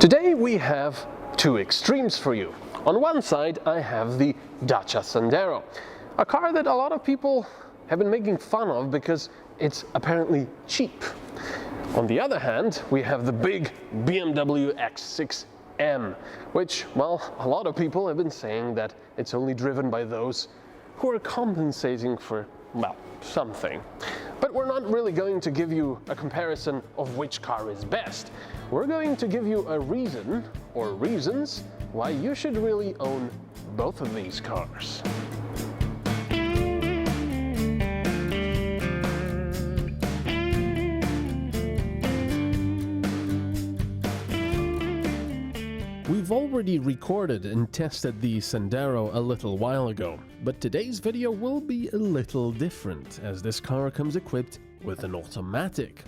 Today we have two extremes for you. On one side I have the Dacia Sandero, a car that a lot of people have been making fun of because it's apparently cheap. On the other hand, we have the big BMW X6M, which, well, a lot of people have been saying that it's only driven by those who are compensating for, well, something. But we're not really going to give you a comparison of which car is best. We're going to give you a reason, or reasons, why you should really own both of these cars. We've already recorded and tested the Sandero a little while ago, but today's video will be a little different, as this car comes equipped with an automatic.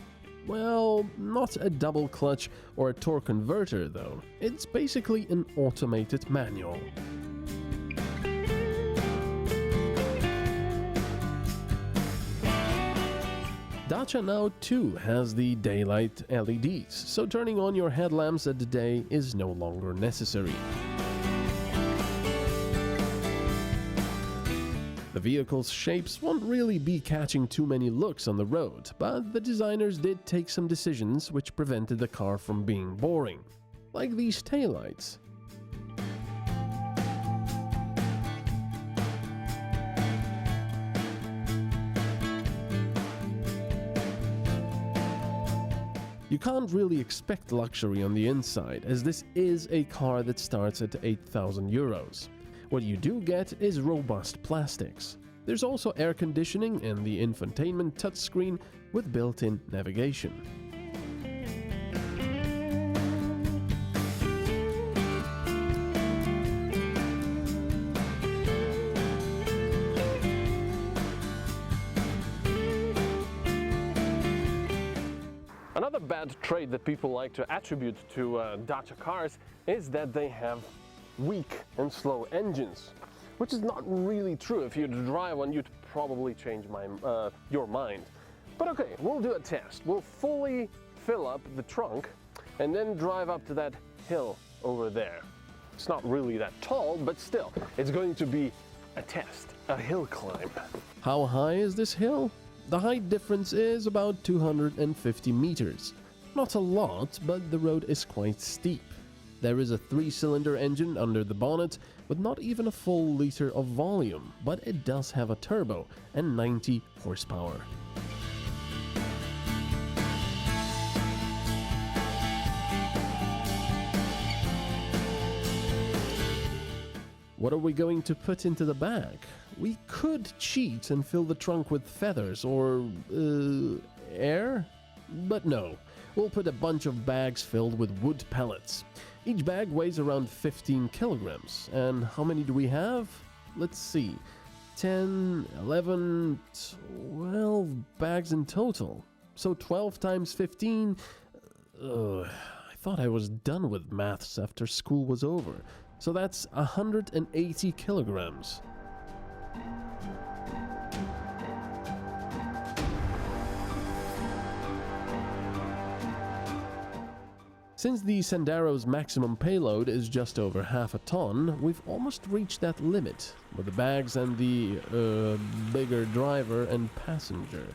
Well, not a double clutch or a torque converter though, it's basically an automated manual. Dacia now too has the daylight LEDs, so turning on your headlamps at the day is no longer necessary. The vehicle's shapes won't really be catching too many looks on the road, but the designers did take some decisions which prevented the car from being boring, like these taillights. You can't really expect luxury on the inside, as this is a car that starts at 8,000 euros. What you do get is robust plastics. There's also air conditioning and the infotainment touchscreen with built-in navigation. Another bad trait that people like to attribute to Dacia cars is that they have weak and slow engines, which is not really true. If you drive one, you'd probably change your mind. But okay, we'll do a test. We'll fully fill up the trunk and then drive up to that hill over there. It's not really that tall, but still, it's going to be a test, a hill climb. How high is this hill? The height difference is about 250 meters. Not a lot, but the road is quite steep. There is a 3-cylinder engine under the bonnet with not even a full liter of volume, but it does have a turbo and 90 horsepower. What are we going to put into the bag? We could cheat and fill the trunk with feathers or air, but no. We'll put a bunch of bags filled with wood pellets. Each bag weighs around 15 kilograms. And how many do we have? Let's see. 10, 11, 12 bags in total. So 12 times 15... I thought I was done with maths after school was over. So that's 180 kilograms. Since the Sandero's maximum payload is just over half a ton, we've almost reached that limit, with the bags and the bigger driver and passenger.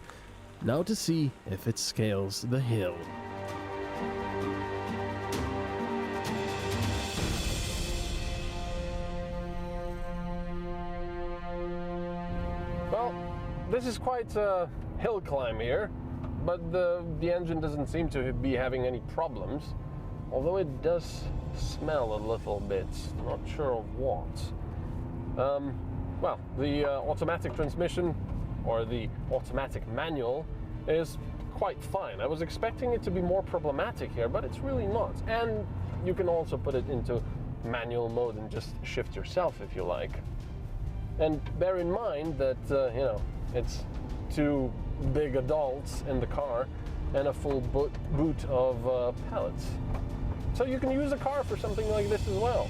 Now to see if it scales the hill. Well, this is quite a hill climb here, but the engine doesn't seem to be having any problems. Although it does smell a little bit, not sure of what. Well, the automatic transmission, or the automatic manual, is quite fine. I was expecting it to be more problematic here, but it's really not. And you can also put it into manual mode and just shift yourself if you like. And bear in mind that, you know, it's two big adults in the car and a full boot of pallets. So you can use a car for something like this as well.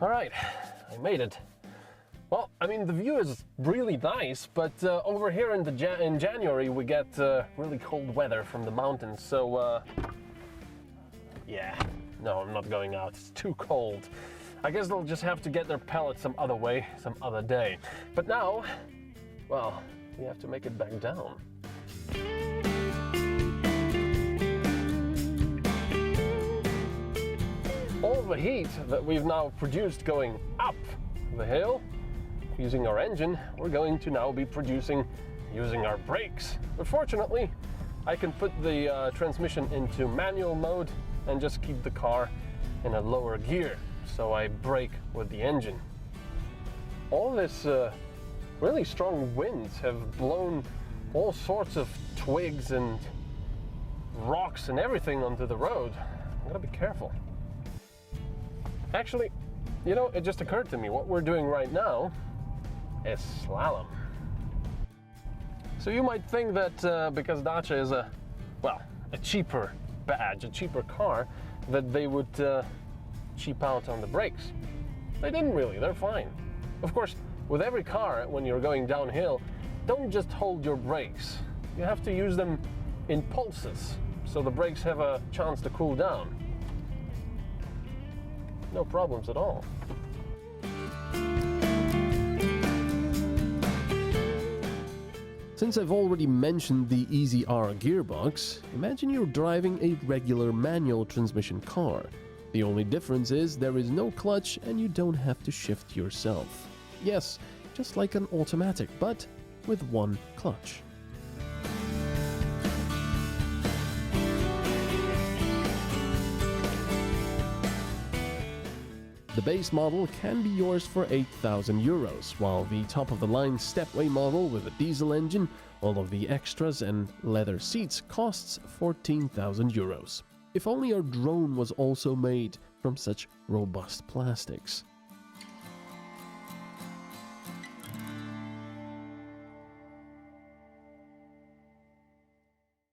Alright, I made it. Well, I mean, the view is really nice, but over here in January we get really cold weather from the mountains, so yeah, no, I'm not going out. It's too cold. I guess they'll just have to get their pellets some other way, some other day. But now, well, we have to make it back down. All the heat that we've now produced going up the hill, using our engine, we're going to now be producing using our brakes. But fortunately, I can put the transmission into manual mode and just keep the car in a lower gear, so I brake with the engine. All this really strong winds have blown all sorts of twigs and rocks and everything onto the road. I'm gotta be careful. Actually, you know, it just occurred to me, what we're doing right now is slalom. So you might think that because Dacia is a cheaper badge, a cheaper car, that they would cheap out on the brakes. They didn't really, they're fine. Of course, with every car, when you're going downhill, don't just hold your brakes. You have to use them in pulses, so the brakes have a chance to cool down. No problems at all. Since I've already mentioned the Easy R gearbox, imagine you're driving a regular manual transmission car. The only difference is there is no clutch and you don't have to shift yourself. Yes, just like an automatic, but with one clutch. The base model can be yours for €8,000, while the top-of-the-line stepway model with a diesel engine, all of the extras and leather seats costs €14,000. If only our drone was also made from such robust plastics.